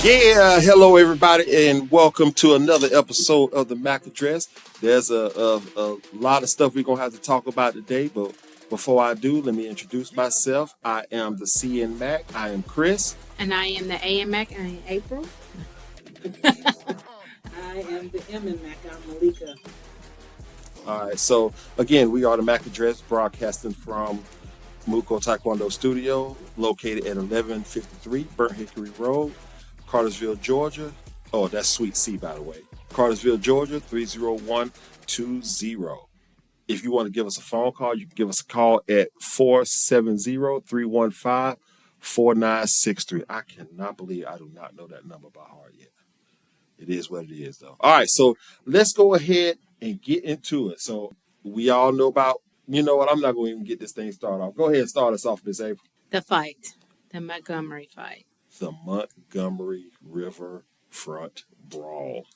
Yeah, hello everybody, and welcome to another episode of the MAC Address. There's a lot of stuff we're gonna have to talk about today, but before I do, let me introduce myself. I am the C in MAC. I am Chris. And I am the A in MAC. I am April. I am the M in MAC. I'm Malika. All right, so again, we are the MAC Address, broadcasting from Muko Taekwondo Studio, located at 1153 Burnt Hickory Road, Cartersville, Georgia. Oh, that's Suite C, by the way. Cartersville, Georgia, 30120. If you want to give us a phone call, you can give us a call at 470-315-4963. I cannot believe I do not know that number by heart yet. It is what it is, though. All right, so let's go ahead and get into it. So we all know about, you know what, I'm not going to even get this thing started off. Go ahead and start us off, Miss April. The fight. The Montgomery fight. The Montgomery Riverfront Brawl.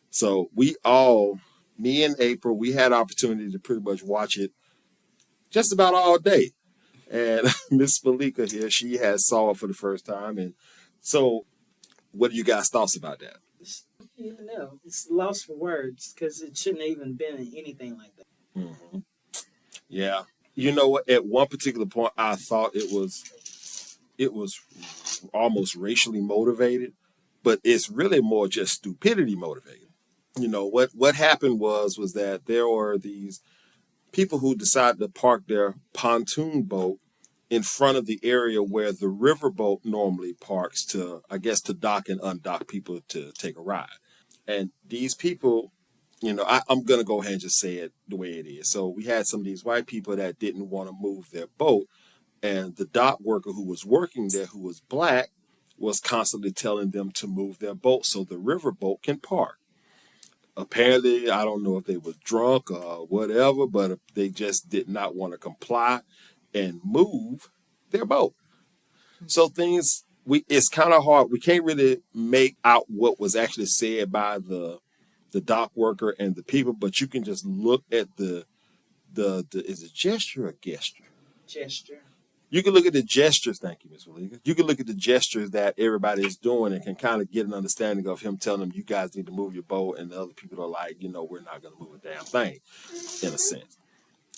So we all, me and April, we had opportunity to pretty much watch it just about all day. And Miss Malika here, she has saw it for the first time. And so what do you guys' thoughts about that? You know, it's lost for words because it shouldn't have even been anything like that. Mm-hmm. Yeah. You know what? At one particular point, I thought it was almost racially motivated, but it's really more just stupidity motivated. You know, what happened was that there were these people who decided to park their pontoon boat in front of the area where the riverboat normally parks to, I guess, to dock and undock people to take a ride. And these people, you know, I'm going to go ahead and just say it the way it is. So we had some of these white people that didn't want to move their boat. And the dock worker who was working there, who was black, was constantly telling them to move their boat so the riverboat can park. Apparently, I don't know if they were drunk or whatever, but they just did not want to comply and move their boat. So it's kind of hard. We can't really make out what was actually said by the dock worker and the people, but you can just look at the is it gesture or gesture? Gesture. You can look at the gestures. Thank you, Ms. Malika. You can look at the gestures that everybody is doing and can kind of get an understanding of him telling them, you guys need to move your boat. And the other people are like, you know, we're not going to move a damn thing, in a sense.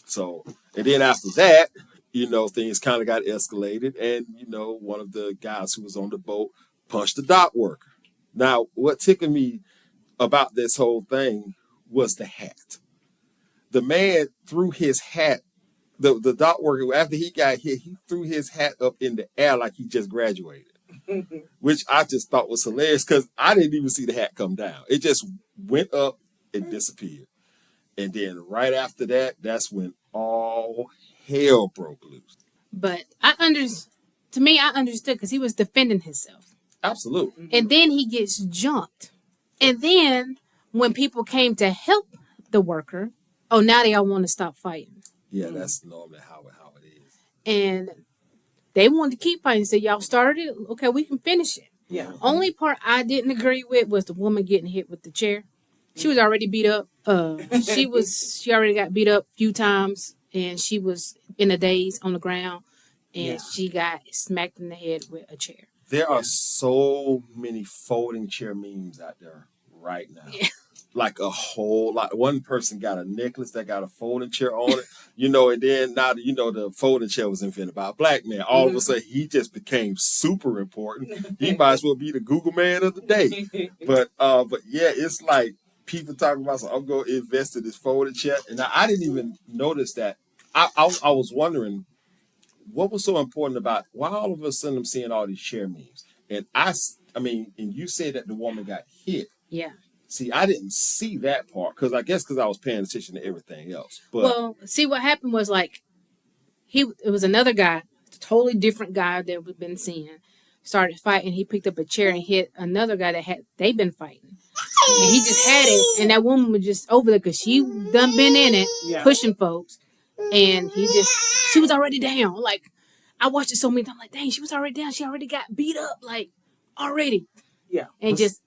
So, and then after that, you know, things kind of got escalated. And, you know, one of the guys who was on the boat punched the dock worker. Now, what tickled me about this whole thing was the hat. The man threw his hat. The dock worker, after he got hit, he threw his hat up in the air like he just graduated, which I just thought was hilarious because I didn't even see the hat come down. It just went up and disappeared. And then right after that, that's when all hell broke loose. But I understood because he was defending himself. Absolutely. And then he gets jumped. And then when people came to help the worker, now they all want to stop fighting. Yeah, that's normally how it is. And they wanted to keep fighting. So y'all started it. Okay, we can finish it. Yeah. Only part I didn't agree with was the woman getting hit with the chair. She was already beat up. She already got beat up a few times, and she was in a daze on the ground, and she got smacked in the head with a chair. There are so many folding chair memes out there right now. Yeah. Like one person got a necklace that got a folding chair on it, you know, and then now, you know, the folding chair was invented by a black man. All of a sudden, he just became super important. He might as well be the Google man of the day. But yeah, it's like people talking about, so I'm going to invest in this folding chair. And I didn't even notice that. I was wondering what was so important about why all of a sudden I'm seeing all these chair memes. And and you said that the woman got hit. Yeah. See, I didn't see that part because I was paying attention to everything else. But, well, see, what happened was like it was another guy, a totally different guy that we've been seeing, started fighting. He picked up a chair and hit another guy they've been fighting, and he just had it. And that woman was just over there because she done been in it, pushing folks, and she was already down. Like I watched it so many times, like dang, she was already down. She already got beat up, like already. Yeah, and just.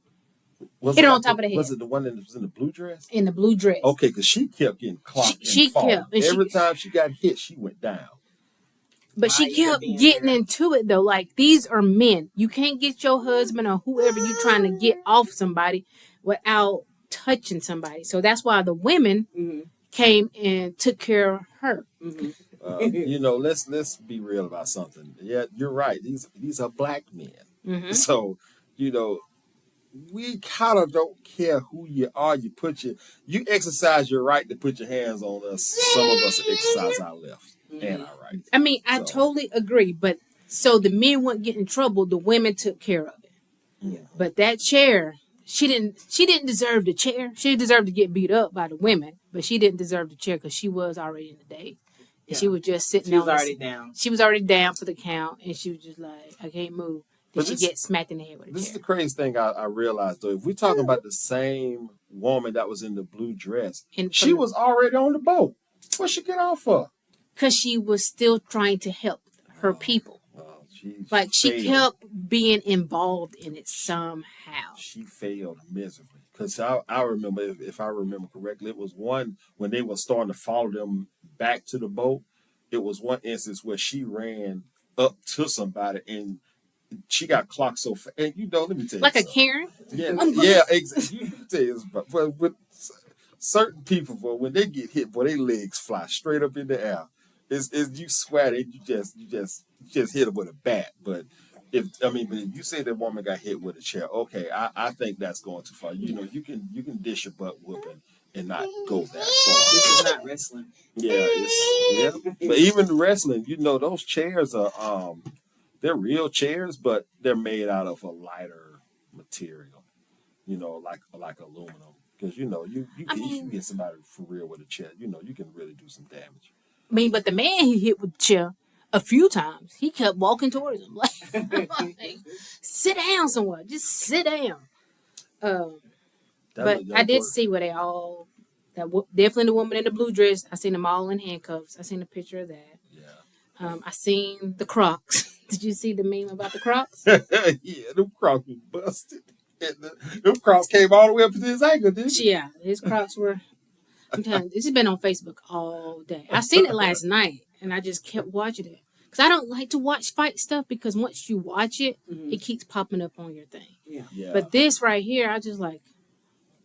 Was hit it her on top of the head. Was it the one that was in the blue dress? In the blue dress. Okay, because she kept getting clocked. She kept. Every time she got hit, she went down. But Why she you're kept being getting there. into it though. Like, these are men. You can't get your husband or whoever you trying to get off somebody without touching somebody. So that's why the women Mm-hmm. came and took care of her. Mm-hmm. You know, let's be real about something. Yeah, you're right. These are black men. Mm-hmm. So, you know, we kind of don't care who you are. You exercise your right to put your hands on us. Some of us exercise our left and our right. I mean, I So, totally agree. But so the men wouldn't get in trouble. The women took care of it. Yeah. But that chair, she didn't deserve the chair. She deserved to get beat up by the women, but she didn't deserve the chair because she was already in the day. And she was just sitting She was on already down. She was already down for the count, and she was just like, I can't move. Then But she this- gets smacked in the head with a this is chair. the crazy thing I realized though. If we're talking about the same woman that was in the blue dress, And she was already on the boat. What'd she get off for? because she was still trying to help her people. Well, Like, she failed. kept being involved in it somehow. She failed miserably. Because I remember, if I remember correctly, it was one when they were starting to follow them back to the boat. It was one instance where she ran up to somebody and she got clocked so fast. And you know, let me tell you Like a something. Karen. Yeah, exactly. You can tell you, but with certain people, boy, when they get hit, boy, their legs fly straight up in the air. It's you sweat it, you just hit them with a bat. But but if you say that woman got hit with a chair, okay, I think that's going too far. You know, you can dish a butt whooping and not go that far. This is not wrestling. Yeah. But even the wrestling, you know, those chairs are they're real chairs, but they're made out of a lighter material. You know, like aluminum. Because you know, if you get somebody for real with a chair, you know, you can really do some damage. I mean, but the man he hit with the chair a few times, he kept walking towards him. Like, sit down somewhere. Just sit down. But I did see where they all, definitely the woman in the blue dress. I seen them all in handcuffs. I seen a picture of that. Yeah. I seen the Crocs. Did you see the meme about the Crocs? Yeah, them Crocs was busted. And them Crocs came all the way up to his ankle, didn't they? Yeah, his Crocs were. I'm telling you, this has been on Facebook all day. I seen it last night, and I just kept watching it because I don't like to watch fight stuff because once you watch it, it keeps popping up on your thing. Yeah. But this right here, I just like,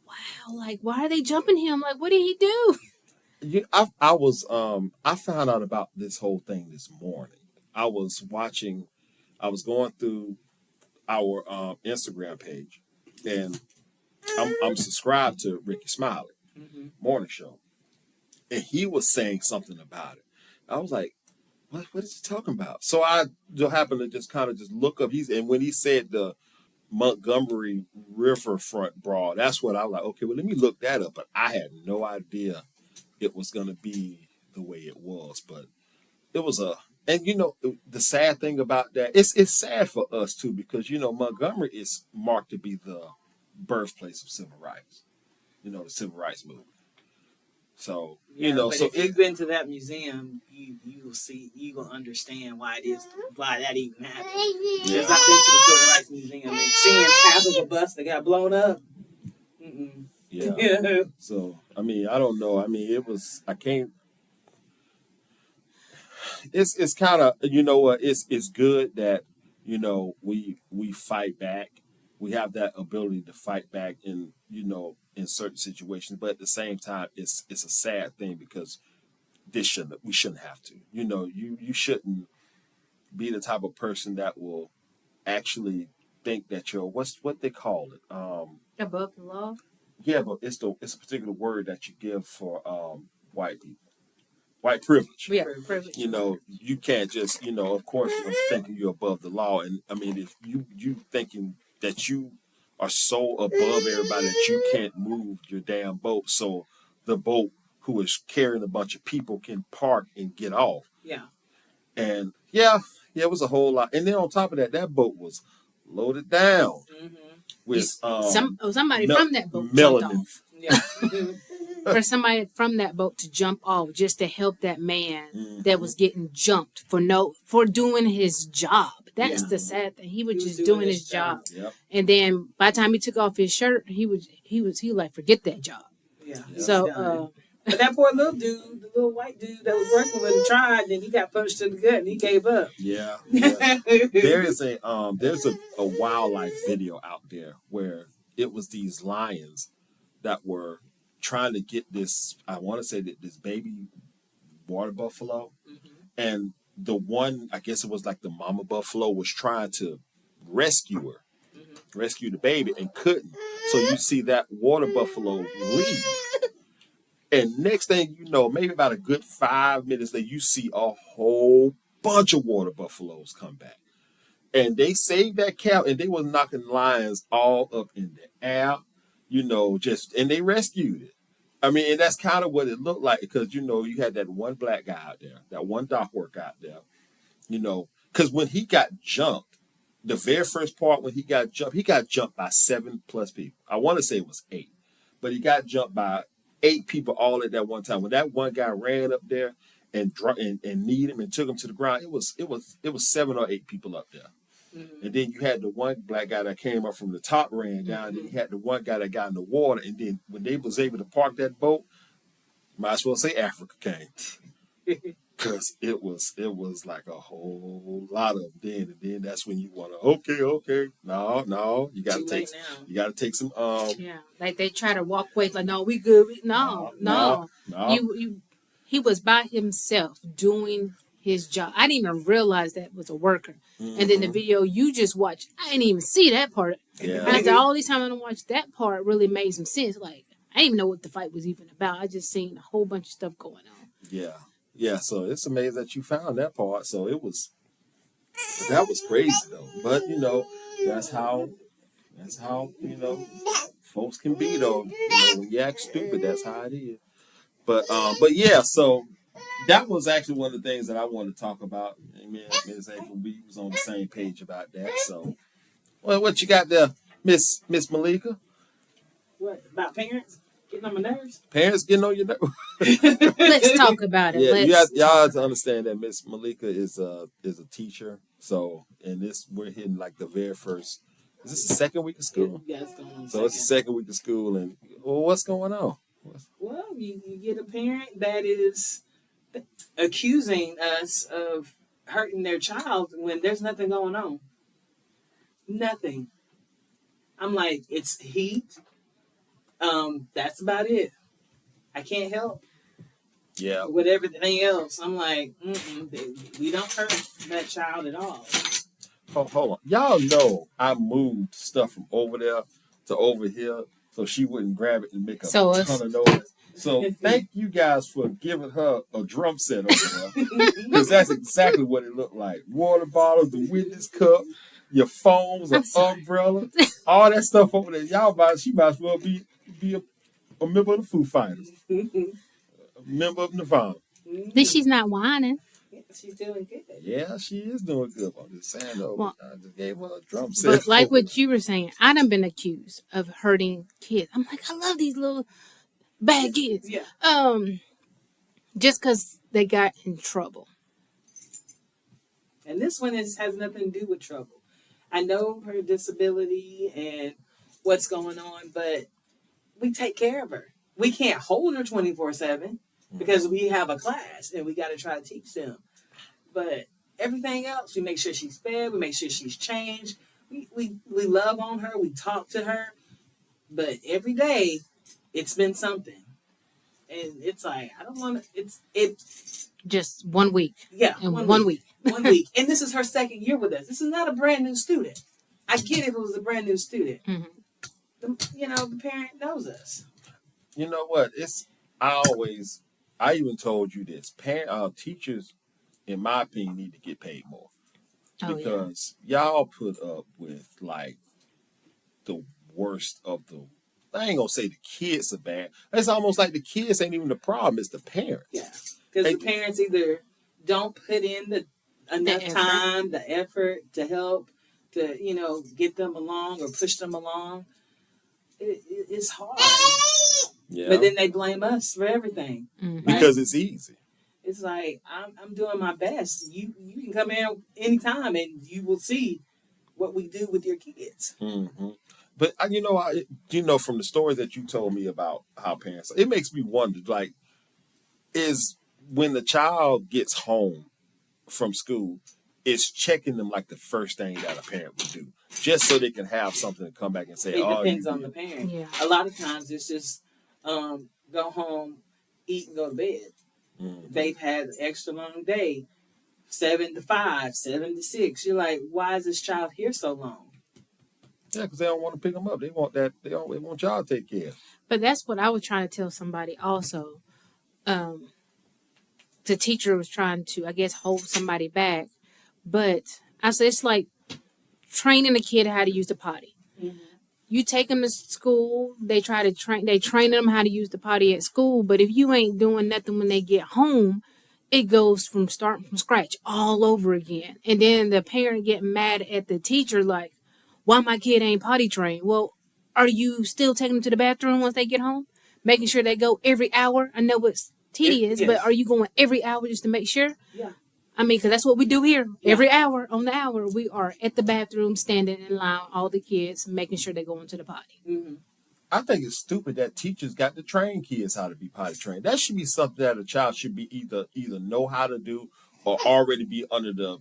wow, like why are they jumping him? Like, what did he do? I found out about this whole thing this morning. I was going through our Instagram page, and I'm subscribed to Ricky Smiley morning show, and he was saying something about it. I was like, what is he talking about? So I just happened to just kind of just look up. When he said the Montgomery Riverfront Brawl, that's what I was like. Okay, well let me look that up. But I had no idea it was going to be the way it was. But it was and you know the sad thing about that, it's sad for us too because you know Montgomery is marked to be the birthplace of civil rights. You know, the civil rights movement. So But if you've been to that museum, you will see, you will understand why that even happened. Because I've been to the Civil Rights Museum and seeing half of a bus that got blown up. Yeah. So I mean, I don't know. I mean, it was. I can't. It's kind of, you know what, it's good that you know we fight back. We have that ability to fight back in, you know, in certain situations, but at the same time it's a sad thing because we shouldn't have to, you know, you shouldn't be the type of person that will actually think that you're what they call it, Above the law. yeah, but it's a particular word that you give for white people. White privilege. Yeah, privilege. You know, you can't just, you know, of course, I'm thinking you're above the law. And I mean, if you thinking that you are so above everybody that you can't move your damn boat, so the boat who is carrying a bunch of people can park and get off. Yeah. And yeah, it was a whole lot. And then on top of that, that boat was loaded down with somebody from that boat jumped melanin. off. Yeah. For somebody from that boat to jump off just to help that man that was getting jumped for doing his job. That's the sad thing. He was just doing his job. Yep. And then by the time he took off his shirt, he was like, forget that job. Yeah. So But that poor little dude, the little white dude that was working with him, tried, and he got punched in the gut, and he gave up. Yeah. There's a wildlife video out there where it was these lions that were trying to get this. I want to say that this baby water buffalo, and the one, I guess it was like the mama buffalo, was trying to rescue her, rescue the baby, and couldn't. So you see that water buffalo leave. And next thing you know, maybe about a good 5 minutes later, you see a whole bunch of water buffaloes come back. And they saved that cow, and they was knocking lions all up in the air, and they rescued it. I mean, and that's kind of what it looked like, because, you had that one black guy out there, that one dock worker out there, because when he got jumped, the very first part when he got jumped by 7+ people. I want to say it was 8, but he got jumped by 8 people all at that one time. When that one guy ran up there and kneed him and took him to the ground, it was 7 or 8 people up there. And then you had the one black guy that came up from the top, ran down. Then you had the one guy that got in the water. And then when they was able to park that boat, might as well say Africa came, because it was like a whole lot of them. And then that's when you want to okay, no, you gotta take some like they try to walk away, like, no, we good. No. He was by himself doing his job. I didn't even realize that was a worker. And then the video you just watched, I didn't even see that part. Yeah. After all these time I don't watch that part, really made some sense. Like, I didn't even know what the fight was even about. I just seen a whole bunch of stuff going on. Yeah. So it's amazing that you found that part. So that was crazy though. But that's how folks can be though. When you act stupid, that's how it is. But yeah, so that was actually one of the things that I wanted to talk about. Ms. April, we was on the same page about that. So, well, what you got there, Miss Malika? What about parents getting on my nerves? Parents getting on your nerves. Let's talk about it. Yeah, y'all have to understand that Miss Malika is a teacher. So, and we're hitting like the very first. Is this the second week of school? Yeah, it's going on. So it's the second week of school, and what's going on? Well, you get a parent that is accusing us of hurting their child when there's nothing going on. Nothing. I'm like, it's heat. That's about it. I can't help. Yeah. With everything else, I'm like, we don't hurt that child at all. Hold on. Y'all know I moved stuff from over there to over here so she wouldn't grab it and make a ton of noise. So thank you guys for giving her a drum set over there, because that's exactly what it looked like. Water bottles, the witness cup, your phones, an umbrella, all that stuff over there. She might as well be a member of the Foo Fighters, a member of Nirvana. At least she's not whining. Yeah, she's doing good. Yeah, she is doing good. I'm just saying, though, well, I just gave her a drum set. But like what you were saying, I done been accused of hurting kids. I'm like, I love these little bad kids. Yeah. Just because they got in trouble. And this one has nothing to do with trouble. I know her disability and what's going on, but we take care of her. We can't hold her 24/7 because we have a class and we got to try to teach them. But everything else, we make sure she's fed. We make sure she's changed. We love on her. We talk to her. But every day, it's been something. And it's like, I don't want to, it's just 1 week. Yeah. In 1 week. 1 week. And this is her second year with us. This is not a brand new student. I get if it was a brand new student. Mm-hmm. The parent knows us. You know what? I even told you this. Teachers, in my opinion, need to get paid more. Because y'all put up with like the worst of the. I ain't gonna say the kids are bad. It's almost like the kids ain't even the problem. It's the parents. Yeah, because the parents either don't put in enough time, the effort to help, to get them along or push them along. It's hard. Yeah. But then they blame us for everything. Mm-hmm. Because it's easy. It's like, I'm doing my best. You can come in anytime and you will see what we do with your kids. Mm-hmm. But from the stories that you told me about how parents, it makes me wonder, like, is when the child gets home from school, it's checking them like the first thing that a parent would do, just so they can have something to come back and say, It "Oh, depends you on the did." parent. Yeah. A lot of times it's just go home, eat, and go to bed. Mhm. They've had an extra long day, 7 to 5, 7 to 6. You're like, why is this child here so long? Yeah, because they don't want to pick them up. They want that. They want y'all to take care. But that's what I was trying to tell somebody also. The teacher was trying to, I guess, hold somebody back. But I said, it's like training a kid how to use the potty. Mm-hmm. You take them to school, they train them how to use the potty at school. But if you ain't doing nothing when they get home, it goes from starting from scratch all over again. And then the parent getting mad at the teacher, like, why my kid ain't potty trained? Well, are you still taking them to the bathroom once they get home? Making sure they go every hour? I know it's tedious, but Yes. are you going every hour just to make sure? Yeah. I mean, because that's what we do here. Yeah. Every hour, on the hour, we are at the bathroom, standing in line, all the kids, making sure they go into the potty. Mm-hmm. I think it's stupid that teachers got to train kids how to be potty trained. That should be something that a child should be either know how to do or already be under the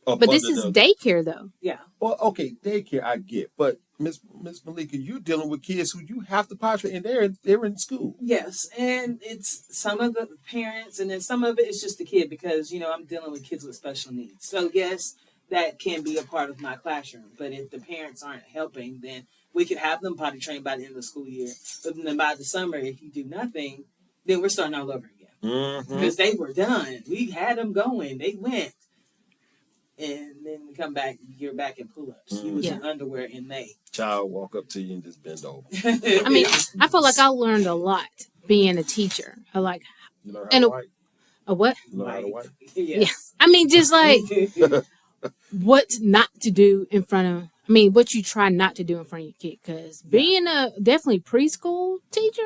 But this is daycare, though. Yeah. Well, okay, daycare I get, but Miss Malika, you dealing with kids who you have to potty train, and they're in school. Yes, and it's some of the parents, and then some of it is just the kid because I'm dealing with kids with special needs. So yes, that can be a part of my classroom. But if the parents aren't helping, then we could have them potty trained by the end of the school year. But then by the summer, if you do nothing, then we're starting all over again because they were done. We had them going, they went, and then we come back. You're back in pull-ups. You was in underwear in May. Child walk up to you and just bend over. I mean, I feel like I learned a lot being a teacher. I like You learn how to wipe. A what? You learn how to wipe. Yes. Yeah. I mean, just like what not to do in front of. I mean, what you try not to do in front of your kid. Because being a definitely preschool teacher,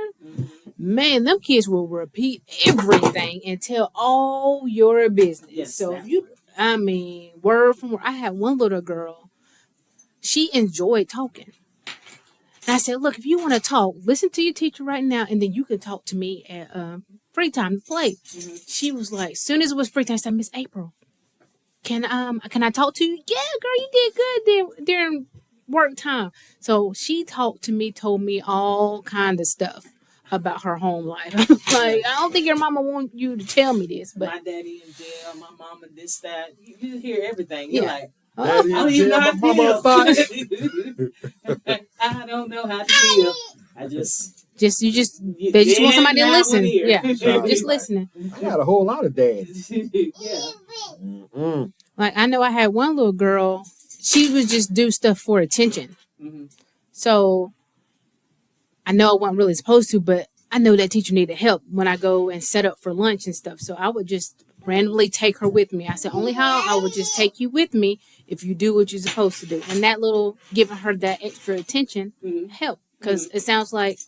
man, them kids will repeat everything and tell all your business. Yes, so if you, I mean, word from word. I had one little girl. She enjoyed talking. And I said, look, if you want to talk, listen to your teacher right now, and then you can talk to me at free time to play. Mm-hmm. She was like, as soon as it was free time, I said, Miss April, can I talk to you? Yeah, girl, you did good during work time. So she talked to me, told me all kind of stuff about her home life. Like, I don't think your mama want you to tell me this, but my daddy in jail, my mama this, that. You hear everything. You're like, Daddy I don't even know how to deal. I don't know how to deal. They just want somebody to listen. Yeah, just listening. I got a whole lot of dads. Yeah. Mm-mm. Like, I know I had one little girl. She would just do stuff for attention. Mm-hmm. So I know I wasn't really supposed to, but I know that teacher needed help when I go and set up for lunch and stuff. So I would just randomly take her with me. I said, only how I would just take you with me if you do what you're supposed to do. And that little giving her that extra attention helped. Because it sounds like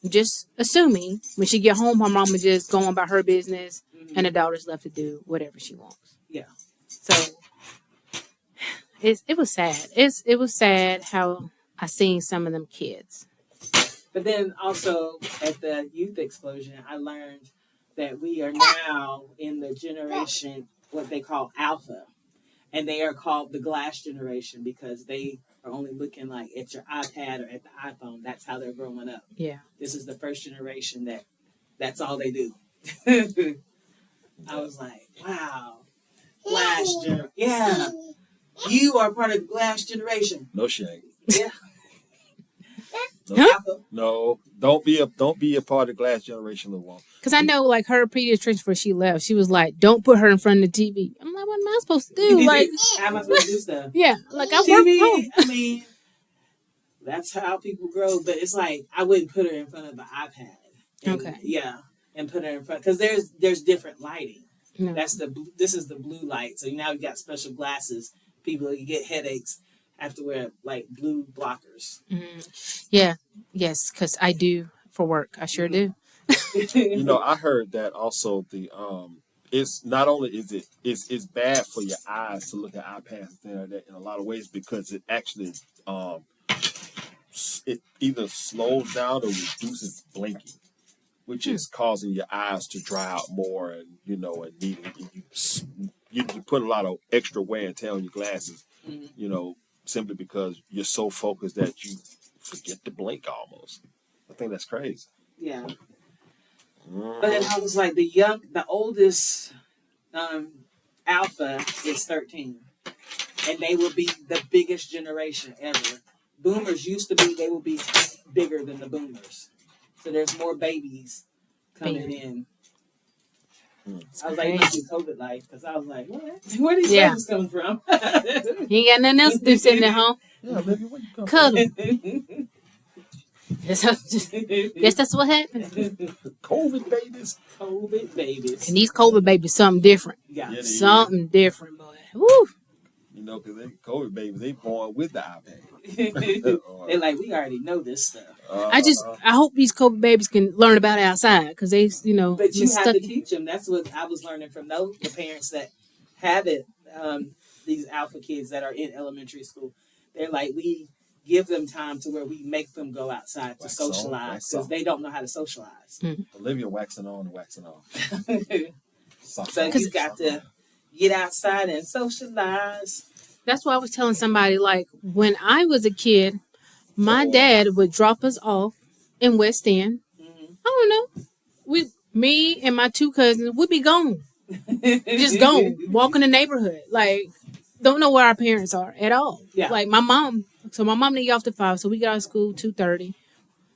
just assuming when she get home, her mama just going about her business and the daughter's left to do whatever she wants. Yeah. So it was sad. It was sad how I seen some of them kids. But then also at the youth explosion, I learned that we are now in the generation, what they call alpha. And they are called the glass generation because they are only looking like at your iPad or at the iPhone. That's how they're growing up. Yeah. This is the first generation that's all they do. I was like, wow. Glass generation. Yeah. You are part of the glass generation. No shame. Yeah. No, don't be a part of the glass generation, little one. Because I know, like, her pediatrician before she left, she was like, "Don't put her in front of the TV." I'm like, "What am I supposed to do?" Like, how am I supposed to do stuff? Yeah, like I work TV, from home. I mean, that's how people grow. But it's like I wouldn't put her in front of the iPad. Okay. Yeah, and put her in front because there's different lighting. No. This is the blue light. So now you got special glasses. People you get headaches have to wear like blue blockers. Mm-hmm. Yeah, yes, because I do for work. I sure do. I heard that also. It's not only it's bad for your eyes to look at iPads and things like that in a lot of ways because it actually it either slows down or reduces blinking, which is causing your eyes to dry out more, and you put a lot of extra wear and tear on your glasses, simply because you're so focused that you forget to blink almost. I think that's crazy. Yeah. But I was like, the oldest alpha is 13, and they will be the biggest generation ever. Boomers used to be, they will be bigger than the boomers. So there's more babies coming in. It's I was like, crazy. COVID life, because I was like, what? Where are these babies coming from? You ain't got nothing else to do sitting at home. Yeah, baby, where you come Cuddle. Guess that's what happened. COVID babies. COVID babies. And these COVID babies, something different. Yeah. Something different, boy. Woo. Because they COVID babies, they born with the iPad. They're like, we already know this stuff. I hope these COVID babies can learn about outside, because they, But you have to teach them. That's what I was learning from the parents that have it. These alpha kids that are in elementary school, they're like, we give them time to where we make them go outside to socialize, because they don't know how to socialize. Olivia waxing on and waxing off. So you got to get outside and socialize. That's why I was telling somebody, like, when I was a kid, my dad would drop us off in West End. I don't know. Me and my two cousins would be gone. Just gone. Walking the neighborhood. Like, don't know where our parents are at all. Yeah. Like, my mom didn't get off to 5, so we got out of school 2:30.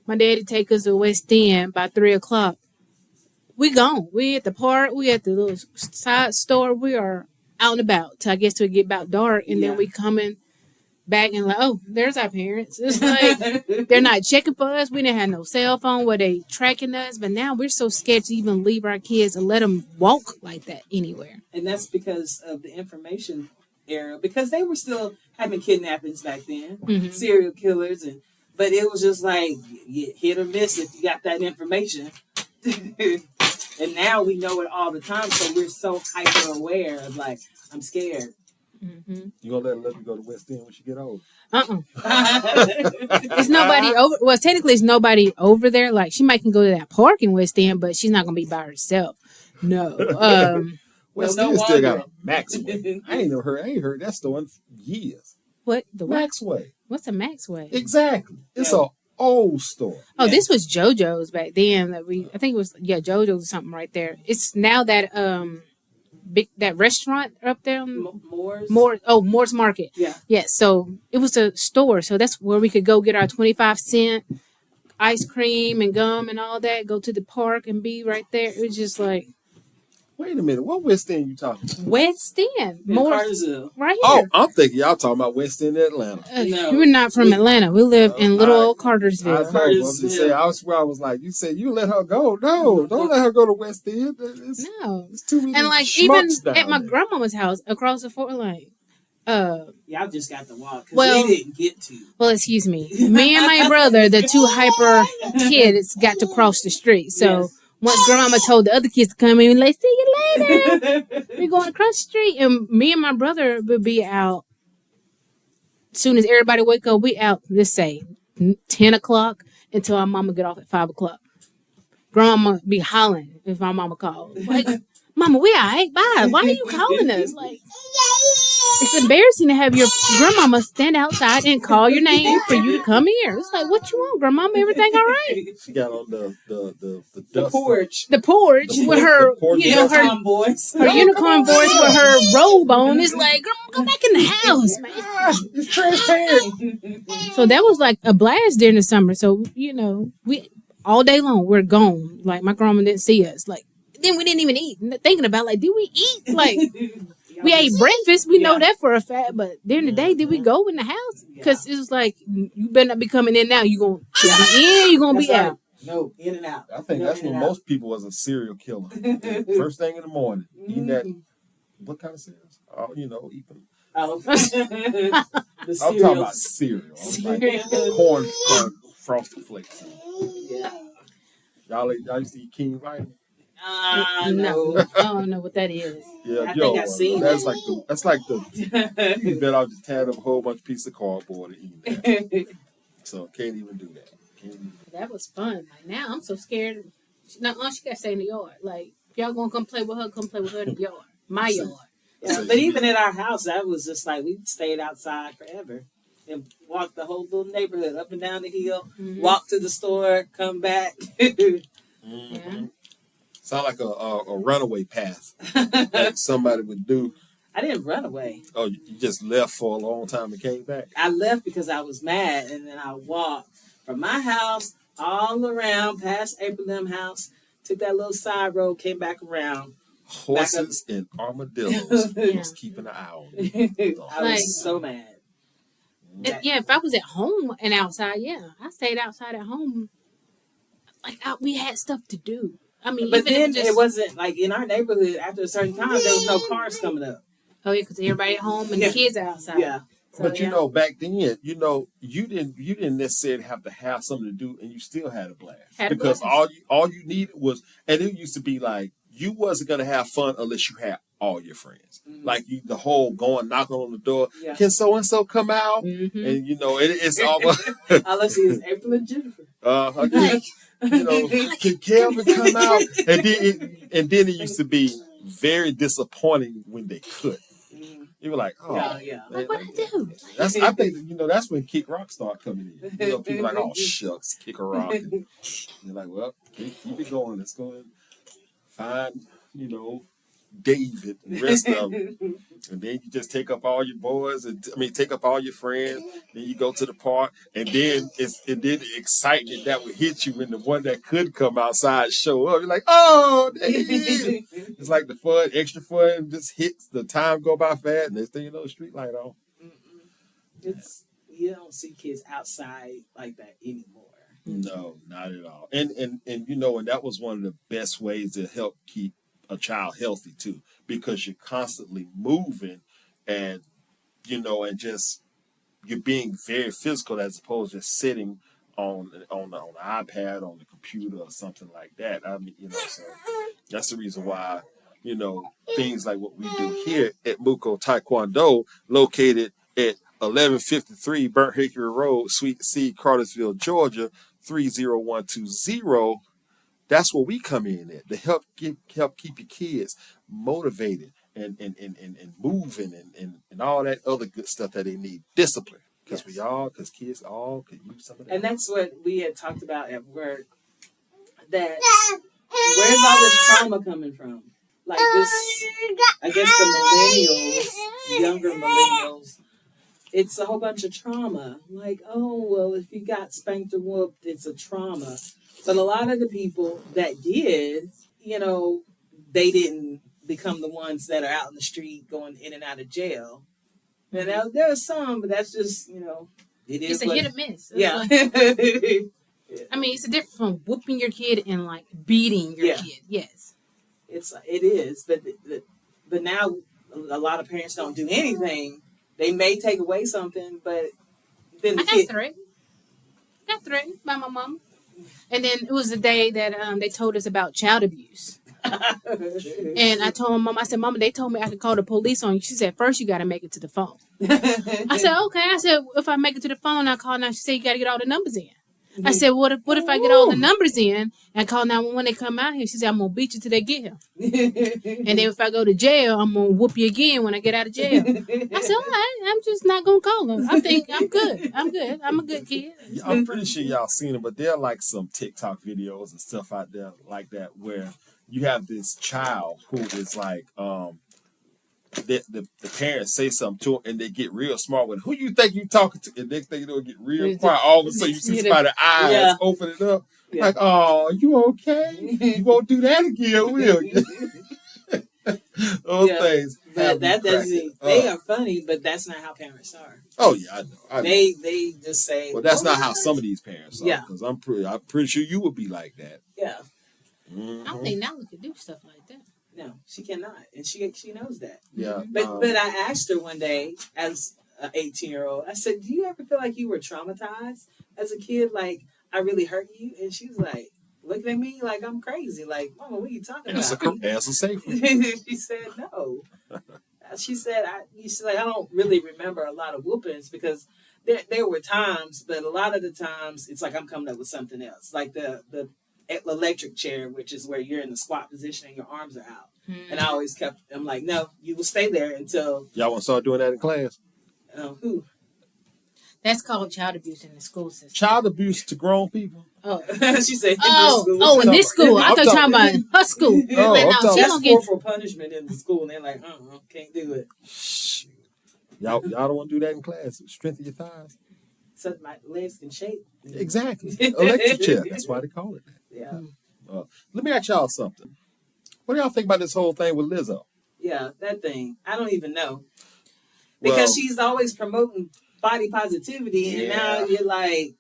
My dad would take us to West End by 3 o'clock. We gone. We at the park. We at the little side store. We are out and about till it get about dark, and then we coming back and like, oh, there's our parents. It's like they're not checking for us. We didn't have no cell phone where they tracking us, but now we're so scared to even leave our kids and let them walk like that anywhere. And that's because of the information era, because they were still having kidnappings back then, serial killers, but it was just like hit or miss if you got that information. And now we know it all the time, so we're so hyper aware of, like, I'm scared. You gonna let Olivia go to West End when she get old? It's nobody over. Well, technically, it's nobody over there. Like, she might can go to that park in West End, but she's not gonna be by herself. No. West End still got a Max Way. I ain't heard that store in years. What the Max Way? What's a Max Way? Exactly. It's a old store. Oh, this was JoJo's back then. I think it was JoJo's or something right there. It's now that that restaurant up there on Moore's Market. Yeah. So it was a store. So that's where we could go get our 25-cent ice cream and gum and all that. Go to the park and be right there. It was just like. Wait a minute. What West End you talking about? West End. Cartersville. Right here. Oh, I'm thinking y'all talking about West End, Atlanta. No. We're not from Atlanta. We live in little old Cartersville. I know. I was like, you said you let her go. No, don't let her go to West End. It's too many. And like even at my grandmama's house across the Fort Lane. Y'all just got to walk because we didn't get to. Well, excuse me. Me and my brother, the two hyper kids, got to cross the street. So once grandmama told the other kids to come in, like, see you later. We're going across the street. And me and my brother would be out. As soon as everybody wake up, we out, let's say, 10 o'clock until our mama get off at 5 o'clock. Grandma be hollering if our mama called. Like, Mama, we all right, bye. Why are you calling us? Like, it's embarrassing to have your grandmama stand outside and call your name for you to come here. It's like, what you want, grandmama? Everything all right? She got on the porch. The porch with her, her unicorn voice with her robe on. It's like, grandma, go back in the house, man. It's transparent. So that was like a blast during the summer. So, we all day long, we're gone. Like, my grandma didn't see us. Like, then we didn't even eat. Thinking about, like, did we eat? Like, we ate breakfast. We know that for a fact. But during the day, did we go in the house? Because it was like, you better not be coming in now. You're going to be in, you're going to be out. No, in and out. I think that's when most people was a serial killer. First thing in the morning. Eating that, what kind of cereals? Eating. I'm talking about cereal. Like corn frosted flakes. Yeah. Y'all used to eat King Vitamin? No. I don't know what that is. Yeah, I think I've seen that's like the you bet I'll just tear up a whole bunch of pieces of cardboard and eat that. So can't even do that. That was fun. Like, now I'm so scared. She gotta stay in the yard. Like, if y'all gonna come play with her in the yard. My yard. Yeah, but even at our house, that was just like we stayed outside forever and walked the whole little neighborhood up and down the hill, walk to the store, come back. Yeah. Sound like a runaway path, like somebody would do. I didn't run away. Oh, you just left for a long time and came back? I left because I was mad, and then I walked from my house all around past April Lim house, took that little side road, came back around. Horses and armadillos. Yeah. Was keeping an eye on me. I was so mad. Yeah, if I was at home and outside, yeah, I stayed outside at home. Like, we had stuff to do. I mean, But even then if it wasn't like in our neighborhood. After a certain time, there was no cars coming up. Oh yeah, because everybody at home and Yeah. the kids are outside. Yeah. So, But you yeah. know, back then, you didn't necessarily have to have something to do, and you still had a blast. Had a Because blast. all you needed was, and it used to be like you wasn't gonna have fun unless you had all your friends. Mhm. Like the whole going knocking on the door. Yeah. Can so and so come out? Mhm. And it's almost All I see is April and Jennifer. Like, can Kelvin come out? And then it used to be very disappointing when they couldn't. Mhm. You were like, oh, Yeah. like, what I do? I think that's when Kick Rock started coming in. People like, oh shucks, Kick a Rock. And you're like, well, keep it going. Let's go and find, David and the rest of them. And then you just take up all your boys take up all your friends. Then you go to the park, and then the excitement that would hit you when the one that could come outside show up. You're like, oh, there he is. It's like the fun, extra fun, just hits. The time go by fast. Next thing you know, the street light on. You don't see kids outside like that anymore. No, not at all. And that was one of the best ways to help keep a child healthy too, because you're constantly moving, and and just you're being very physical as opposed to just sitting on the iPad, on the computer, or something like that. I mean, so that's the reason why things like what we do here at Muko Taekwondo, located at 1153 Burnt Hickory Road, Suite C, Cartersville, Georgia 30120. That's where we come in at to help keep your kids motivated and moving and all that other good stuff that they need. Discipline. Because kids all could use some of that. And that's what we had talked about at work. That where's all this trauma coming from? Like this, I guess the younger millennials, it's a whole bunch of trauma. Like, oh, well, if you got spanked or whooped, it's a trauma. But a lot of the people that did, they didn't become the ones that are out in the street going in and out of jail. And there are some, but that's just, it is. It's a hit or miss. Yeah. I mean, it's a difference from whooping your kid and like beating your kid. Yes. It is. But now a lot of parents don't do anything. They may take away something, but then the kid. Got threatened by my mom. And then it was the day that they told us about child abuse. And I told my mom, I said, Mama, they told me I could call the police on you. She said, first you got to make it to the phone. I said, okay. I said, if I make it to the phone, I call now. She said, you got to get all the numbers in. I said, what if I get all the numbers in and call 911 when they come out here? She said, I'm going to beat you till they get here. And then if I go to jail, I'm going to whoop you again when I get out of jail. I said, all right, I'm just not going to call them. I think I'm good. I'm a good kid. I'm pretty sure y'all seen it, but there are like some TikTok videos and stuff out there like that where you have this child who is like, the parents say something to them and they get real smart with it. Who you think you talking to? And next thing you know, get real quiet. All of a sudden you see somebody's eyes opening up. Yeah. Like, oh, you okay? You won't do that again, will you? Those things. But that doesn't. They are funny, but that's not how parents are. Oh yeah, I know. They just say. Well, that's not how some of these parents are. Yeah. Because I'm pretty sure you would be like that. Yeah. I don't think Nala could do stuff like that. No, she cannot, and she knows that. Yeah. But I asked her one day as an 18-year-old. I said, "Do you ever feel like you were traumatized as a kid? Like I really hurt you?" And she's like, looking at me like I'm crazy. Like, Mama, what are you talking about? Answer safely. She said no. She said I don't really remember a lot of whoopings because there were times, but a lot of the times it's like I'm coming up with something else. Like the electric chair, which is where you're in the squat position and your arms are out. Mm. And I always I'm like, no, you will stay there until. Y'all want to start doing that in class? Who? That's called child abuse in the school system. Child abuse to grown people? Oh, She said, in this school. I thought you were talking about her school. Oh, Like, I'm no, talking- she That's gonna get. for punishment in the school, and they're like, can't do it. Shh. Y'all don't want to do that in class. Strengthen your thighs. So my legs can shake. Exactly. Electric chair. That's why they call it that. Yeah. Let me ask y'all something. What do y'all think about this whole thing with Lizzo? Yeah, that thing. I don't even know. Because she's always promoting body positivity, and now you're like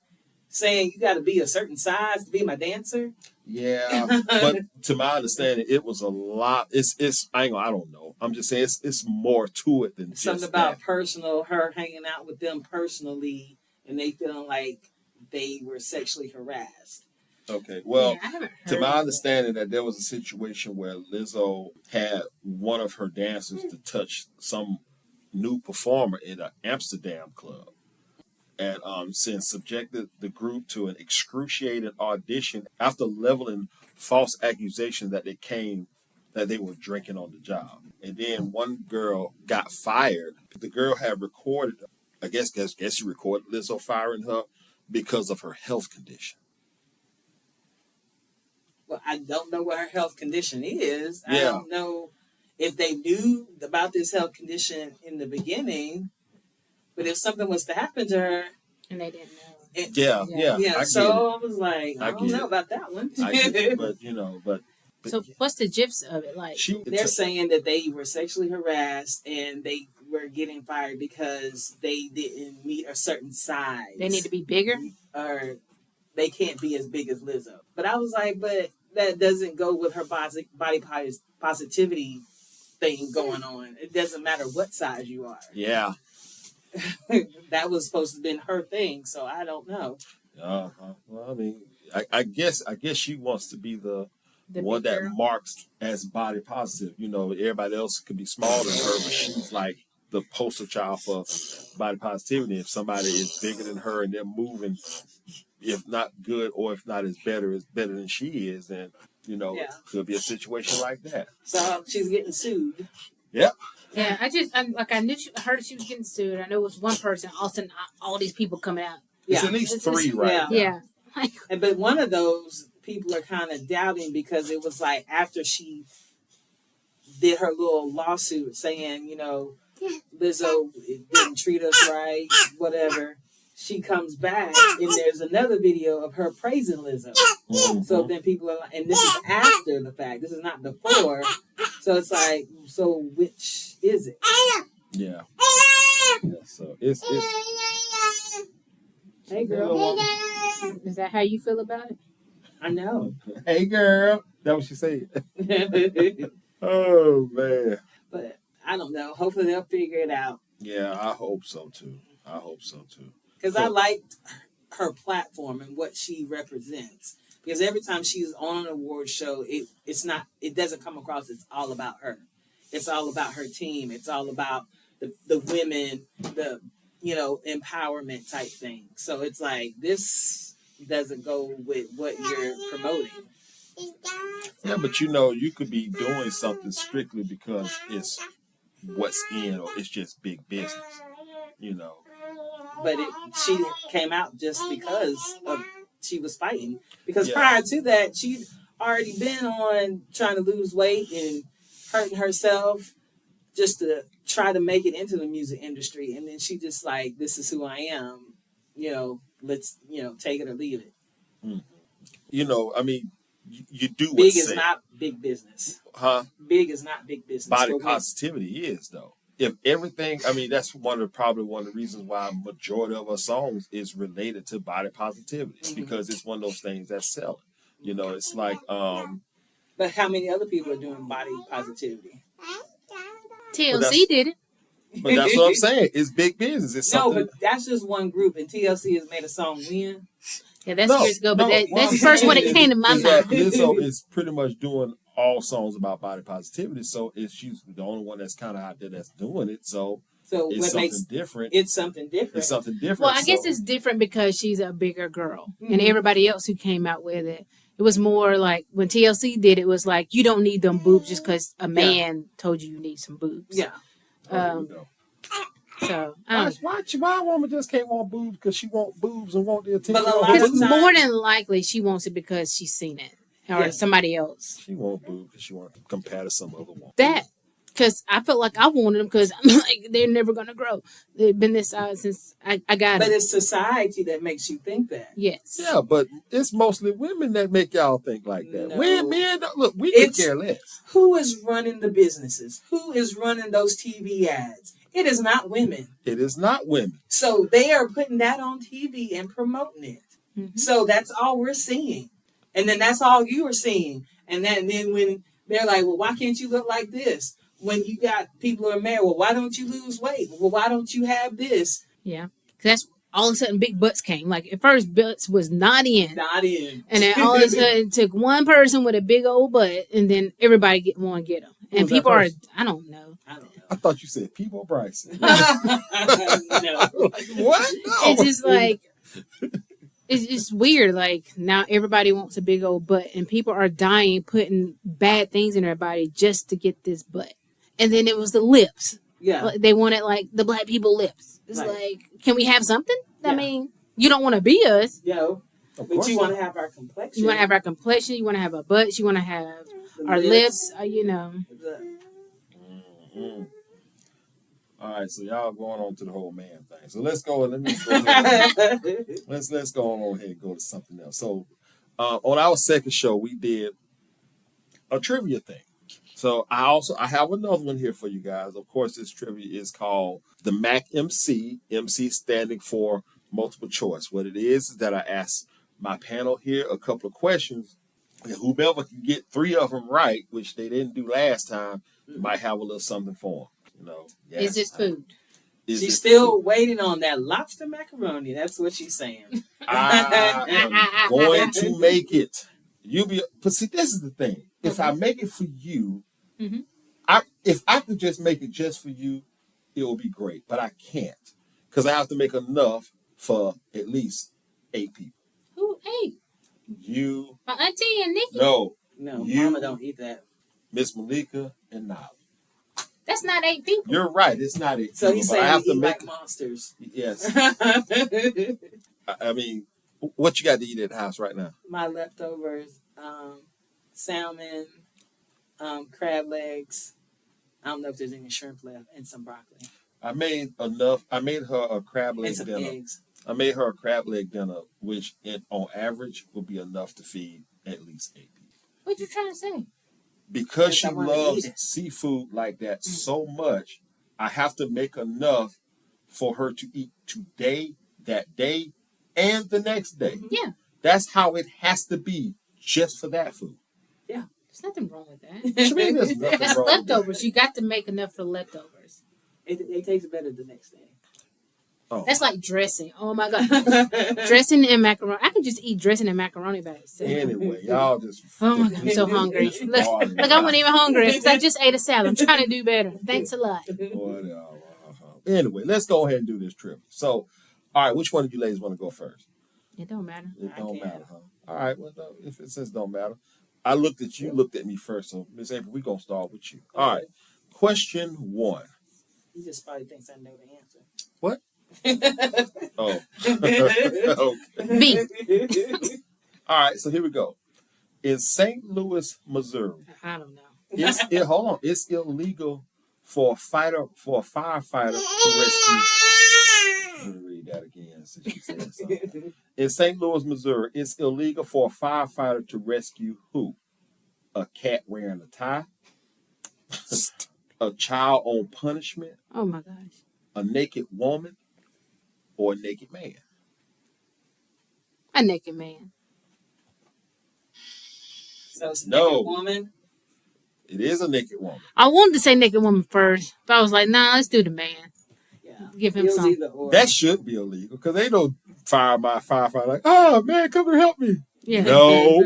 saying you got to be a certain size to be my dancer. Yeah, but to my understanding, it was a lot. It's I don't know. I'm just saying it's more to it than Something just about that. personal, her hanging out with them personally, and they feeling like they were sexually harassed. Okay, well, I haven't heard to my of understanding, that there was a situation where Lizzo had one of her dancers to touch some new performer in an Amsterdam club, and since subjected the group to an excruciating audition after leveling false accusations that they were drinking on the job. And then one girl got fired. The girl had recorded, I guess she recorded Lizzo firing her because of her health condition. Well, I don't know what her health condition is. Yeah. I don't know if they knew about this health condition in the beginning, but if something was to happen to her, and they didn't know. Yeah. I So I was like, I don't get know it. about that one. I get it, but So what's the gist of it? Like, They're saying that they were sexually harassed and they were getting fired because they didn't meet a certain size. they need to be bigger. Or they can't be as big as Lizzo. But I was like, but that doesn't go with her body positivity thing going on. It doesn't matter what size you are. Yeah. That was supposed to have been her thing, so I don't know. Well, I mean, I guess she wants to be the one big that girl. marks as body positive. Everybody else could be smaller than her, but she's like the poster child for body positivity. If somebody is bigger than her and they're moving, if not good or if not as better than she is, then it could be a situation like that. So she's getting sued. Yep. Yeah, I heard she was getting sued. I know it was one person. All of a sudden, all these people coming out. It's at least three right now. Yeah. But one of those people are kind of doubting because it was like after she did her little lawsuit saying, Lizzo didn't treat us right, whatever. She comes back and there's another video of her praising Lizzo. Mm-hmm. So then people are like, and this is after the fact. This is not before. So it's like, so which is it? Yeah. So it's Hey girl. Is that how you feel about it? I know. Hey girl. That what she said. Oh man. But I don't know. Hopefully they'll figure it out. Yeah, I hope so too. Because I liked her platform and what she represents. Because every time she's on an award show, it doesn't come across it's all about her. It's all about her team. It's all about the women, the empowerment type thing. So it's like this doesn't go with what you're promoting. Yeah, but you could be doing something strictly because it's what's in or it's just big business. But she came out just because she was fighting. Because prior to that, she'd already been on trying to lose weight and hurting herself just to try to make it into the music industry. And then she just like, this is who I am. Let's, take it or leave it. I mean, you do what's Big is said. not big business. Huh? Big is not big business. Body positivity is, though. If everything, I mean, that's probably one of the reasons why a majority of our songs is related to body positivity because it's one of those things that's selling. It's like. But how many other people are doing body positivity? TLC did it. But that's what I'm saying. It's big business. It's something. No, but that's just one group, and TLC has made a song Win. Yeah, that's years ago, but that's the first one that came to my mind. Lizzo is pretty much doing all songs about body positivity, so she's the only one that's kind of out there that's doing it. So it's something different. It's something different. It's something different. Well, I guess it's different because she's a bigger girl, and everybody else who came out with it It was more like when TLC did it was like you don't need them boobs just because a Yeah. man told you need some boobs. Yeah. Here we go. So I don't Why a woman just can't want boobs because she want boobs and want the attention? But a of lot her of because boobs? times- more than likely she wants it because she's seen it or Yeah. somebody else. She want boobs because she want to compare to some other woman. That because I felt like I wanted them because I'm like they're never gonna grow. They've been this size since I got But them. it's society that makes you think that. Yes. Yeah, but it's mostly women that make y'all think like that. No. Men, look, we could It's- care less. Who is running the businesses? Who is running those TV ads? It is not women. It is not women. So they are putting that on TV and promoting it. Mhm. So that's all we're seeing. And then that's all you are seeing. And then when they're like, well, why can't you look like this? When you got people who are married, well, why don't you lose weight? Well, why don't you have this? Yeah. 'Cause that's all of a sudden big butts came. Like at first butts was not in. Not in. And then all of a sudden it took one person with a big old butt and then everybody want to get them. Who And was that people are, person? I don't know. I don't know. I thought you said People Bryson. No. Like, what? No. It's just like, it's just weird. Like now everybody wants a big old butt and people are dying putting bad things in their body just to get this butt. And then it was the lips. Yeah. Like, they wanted like the black people lips. It's Right. like, can we have something? I Yeah. mean, you don't want to be us. Yo. Of But course you not. want to have our complexion. You want to have our complexion. You want to have our butts. You want to have the our lips. You know. the- Mhm. All right, so y'all going on to the whole man thing. So let's go. Let me go ahead. let's go on ahead and go to something else. So on our second show, we did a trivia thing. So I have another one here for you guys. Of course, this trivia is called the MAC MC. MC standing for multiple choice. What it is that I asked my panel here a couple of questions. And whomever can get 3 of them right, which they didn't do last time, you might have a little something for them. You know, Is it food? Is She's it still food? waiting on that lobster macaroni. That's what she's saying. I am going to make it. But see, this is the thing. If I make it for you, Mhm. if I could just make it just for you, it will be great. But I can't because I have to make enough for at least 8 people. Who ate? You, My auntie and Nikki. no, No, You- Mama don't eat that. Miss Malika, and Nolly. That's not 8 people. You're right. It's not 8 So people, he's but I saying have we to eat make like monsters. Yes. I mean, what you got to eat at the house right now? My leftovers, salmon, crab legs. I don't know if there's any shrimp left, and some broccoli. I made enough. I made her a crab And leg some dinner. eggs. I made her a crab leg dinner, which on average would be enough to feed at least 8 people. What you trying to say? Because Yes, she I wanna loves eat it. seafood like that so much, I have to make enough for her to eat today, that day, and the next day. Yeah, That's how it has to be just for that food. there's nothing wrong with that. What you mean there's nothing That's wrong with that? leftovers. You got to make enough for leftovers. It tastes better the next day. Oh. That's like dressing. Oh my god, dressing and macaroni. I can just eat dressing and macaroni by itself. Anyway, y'all just. Oh my god, I'm so hungry. Look, I wasn't even hungry because I just ate a salad. I'm trying to do better. Thanks a lot. Whatever. Anyway, let's go ahead and do this trip. So, all right, which one of you ladies want to go first? It don't matter. It I don't can't. matter, huh? All right, well, no, if it says don't matter. I looked at you, looked at me first, so Miss April, we're going to start with you. All right, question 1. He just probably thinks I know the answer. What? Oh. Okay. B. All right, so here we go. In St. Louis, Missouri, I don't know. hold on, it's illegal for a firefighter to rescue. Let me read that again since you said something. In St. Louis, Missouri, it's illegal for a firefighter to rescue who? A cat wearing a tie, a child on punishment, Oh my gosh. a naked woman, or a naked man. A naked man. So it's a No. naked woman. It is a naked woman. I wanted to say naked woman first, but I was like, nah, let's do the man. Yeah. Give him Feels some. either or. That should be illegal because they don't fire my firefighter like, oh man, come and help me. Yeah. No,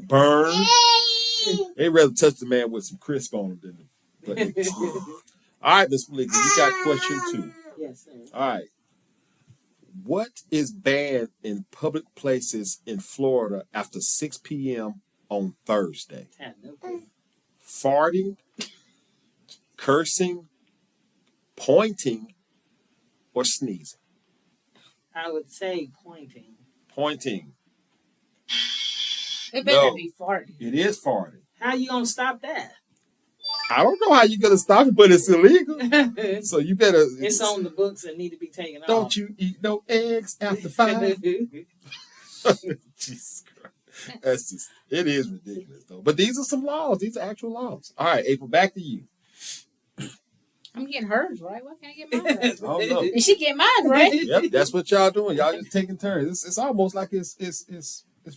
burn. They rather touch the man with some crisp on him than. But, all right, Miss Malika, you got question 2. Yes, sir. All right. What is banned in public places in Florida after 6 p.m. on Thursday? I have no clue. Farting, cursing, pointing, or sneezing? I would say pointing. Pointing. It better No. be farting. It is farting. How you gonna stop that? I don't know how you're going to stop it, but it's illegal. So you better. It's on the books and need to be taken Don't off. you eat no eggs after 5? Jesus Christ. That's just, it is ridiculous, though. But these are some laws. These are actual laws. All right, April, back to you. I'm getting hers right. Why can't I get mine right? I don't know. And she get mine right. Yep, that's what y'all doing. Y'all just taking turns. It's almost like it's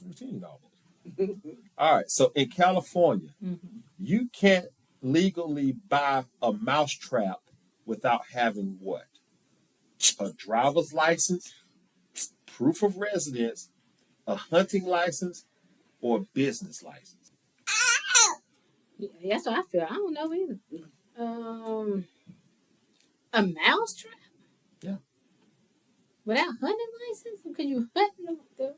routine almost. All right, so in California, you can't legally buy a mousetrap without having what? A driver's license, proof of residence, a hunting license, or a business license. Yeah, that's what I feel. I don't know either. A mouse trap? Yeah. Without hunting license? Can you hunt the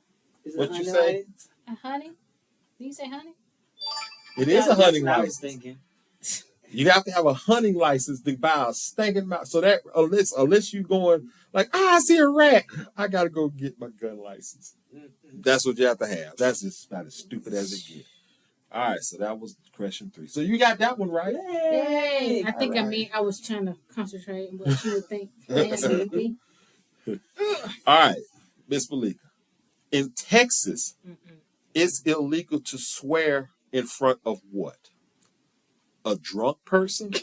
What you say? a hunting? Do you say hunting? It is a hunting I was license. thinking. You have to have a hunting license to buy a stinking mouse. So that unless you going like, I see a rat, I gotta go get my gun license. That's what you have to have. That's just about as stupid as it gets. All right, so that was question 3. So you got that one right. Yay! I think All right. I was trying to concentrate on what you would think the answer would be. All right, Miss Malika. In Texas, it's illegal to swear in front of what? A drunk person,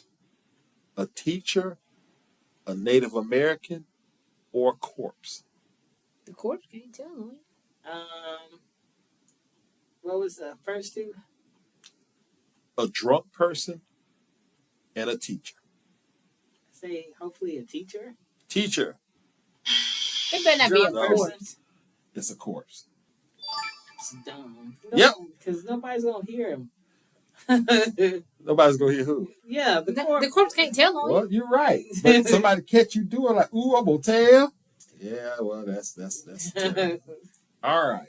a teacher, a Native American, or a corpse? The corpse can't tell on you. What was the first two? A drunk person and a teacher. Say hopefully a teacher. Teacher, It better not be a Drunk corpse. it's a corpse. It's dumb. Yep. Because nobody's gonna hear him. Nobody's gonna hear who. Yeah, The corpse can't tell on you. Well, you're right. But somebody catch you doing like, ooh, I'm gonna tell. Yeah, well, that's terrible. All right.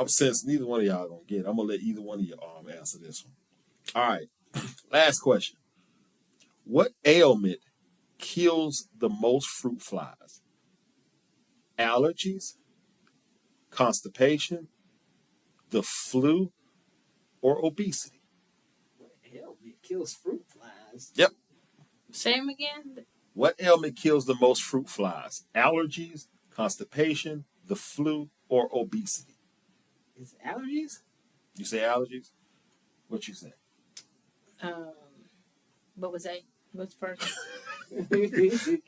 Since neither one of y'all gonna get it, I'm gonna let either one of you answer this one. All right. Last question. What ailment kills the most fruit flies? Allergies, constipation, the flu, or obesity? Hell, it kills fruit flies. Yep. Say them again. What ailment kills the most fruit flies? Allergies, constipation, the flu, or obesity? Is it allergies? You say allergies? What you say? What was that? What's first?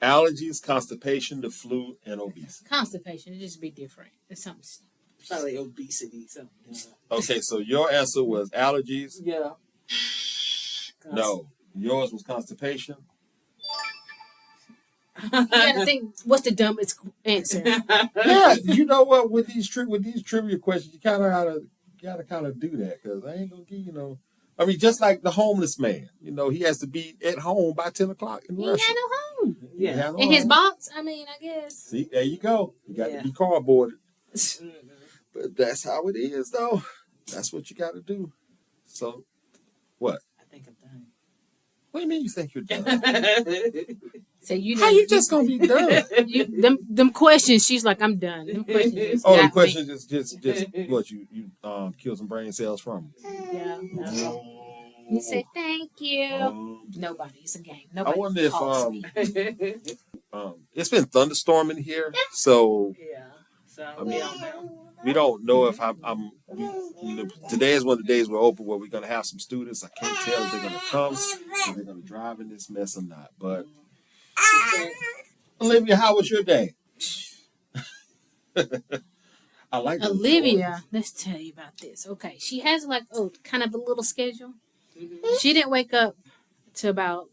Allergies, constipation, the flu, and obesity. Constipation. It just be different. It's something. Probably obesity. Something. Okay, so your answer was allergies. Yeah. No, yours was constipation. You gotta think. What's the dumbest answer? Yeah, you know what? With these trivia questions, you kind of gotta kind of do that because I ain't gonna give I mean, just like the homeless man, he has to be at home by 10 o'clock in He ain't Russia. had no home. Yeah. In his box. I mean, I guess. See, there you go. You got Yeah. to be cardboarded. But that's how it is, though. That's what you got to do. So, what? I think I'm done. What do you mean you think you're done? So How you just gonna be done? Them questions. She's like, I'm done. Them questions. Just Oh, the got question just what you kill some brain cells from? me. Yeah. No. You say thank you. Nobody. It's a game. Nobody. I wonder if calls me. it's been thunderstorming here, so Yeah. So I mean, we don't know. we don't know if today is one of the days we're open where we're gonna have some students. I can't tell if they're gonna come, if they're gonna drive in this mess or not. But Olivia, how was your day? I like Olivia, let's tell you about this. Okay, she has like kind of a little schedule. She didn't wake up till about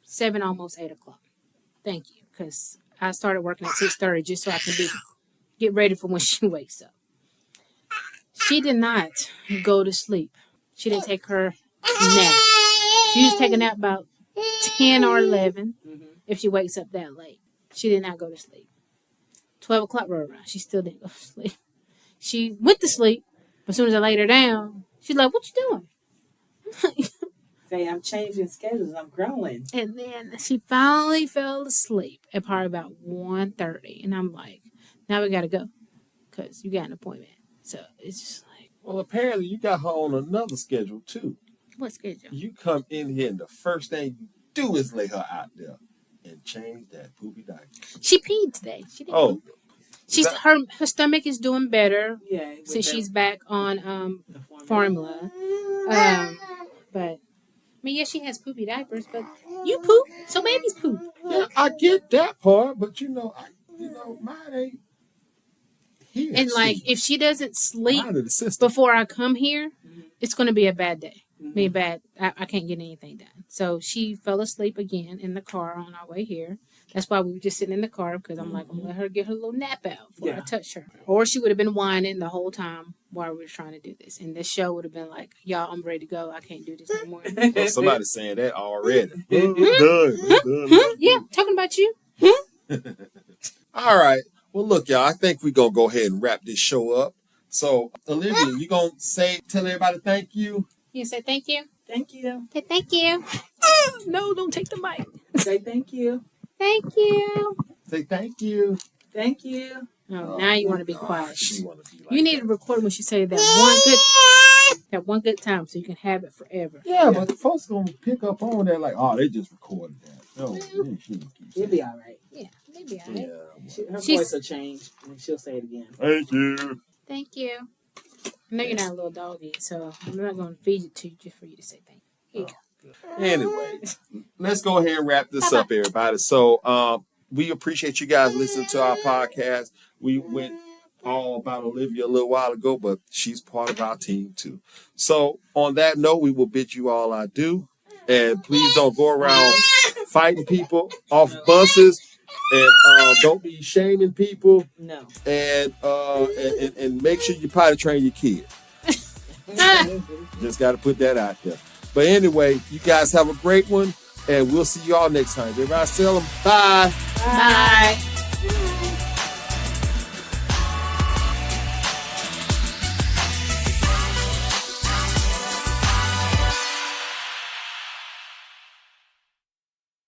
7, almost 8 o'clock. Thank you, because I started working at 6:30 just so I can get ready for when she wakes up. She did not go to sleep. She didn't take her nap. She used to take a nap about 10 or 11 if she wakes up that late. She did not go to sleep. 12 o'clock rolled around. She still didn't go to sleep. She went to sleep, but as soon as I laid her down, she's like, "What you doing?" Say, I'm changing schedules. I'm growing. And then she finally fell asleep at probably about 1:30. And I'm like, now we got to go because you got an appointment. So it's just like. Well, apparently you got her on another schedule, too. What schedule? You come in here and the first thing you do is lay her out there and change that poopy diaper. She peed today. She didn't poop. Her stomach is doing better since she's back on formula. But I mean, yes, she has poopy diapers, but you poop, so babies poop. Yeah, I get that part, but mine ain't here. And like, if she doesn't sleep before I come here, it's going to be a bad day. Be bad. I can't get anything done. So she fell asleep again in the car on our way here. That's why we were just sitting in the car because I'm like, I'm gonna let her get her little nap out before I touch her. Or she would have been whining the whole time while we were trying to do this, and this show would have been like, y'all, I'm ready to go. I can't do this anymore. Well, somebody's saying that already. Done. Yeah, talking about you. All right. Well, look, y'all. I think we're gonna go ahead and wrap this show up. So, Olivia, you gonna tell everybody thank you? You say thank you. Thank you. Say thank you. No, don't take the mic. Say thank you. Thank you. Say thank you. Thank you. Oh, now you want to be quiet. She want to be like you need to record when she say that one good time so you can have it forever. Yeah, but folks gonna pick up on that like, oh, they just recorded that. No, she'll be all right. Yeah, they'll be all right. Yeah, her voice will change and she'll say it again. Thank you. Thank you. I know you're not a little doggy, so I'm not going to feed it to you just for you to say thank you. Here you go. Anyway, let's go ahead and wrap this up, everybody. So we appreciate you guys listening to our podcast. We went all about Olivia a little while ago, but she's part of our team too. So on that note, we will bid you all adieu. And please don't go around fighting people off buses. And don't be shaming people. No. And make sure you potty train your kid. Just got to put that out there. But anyway, you guys have a great one. And we'll see you all next time. Everybody tell them bye. Bye.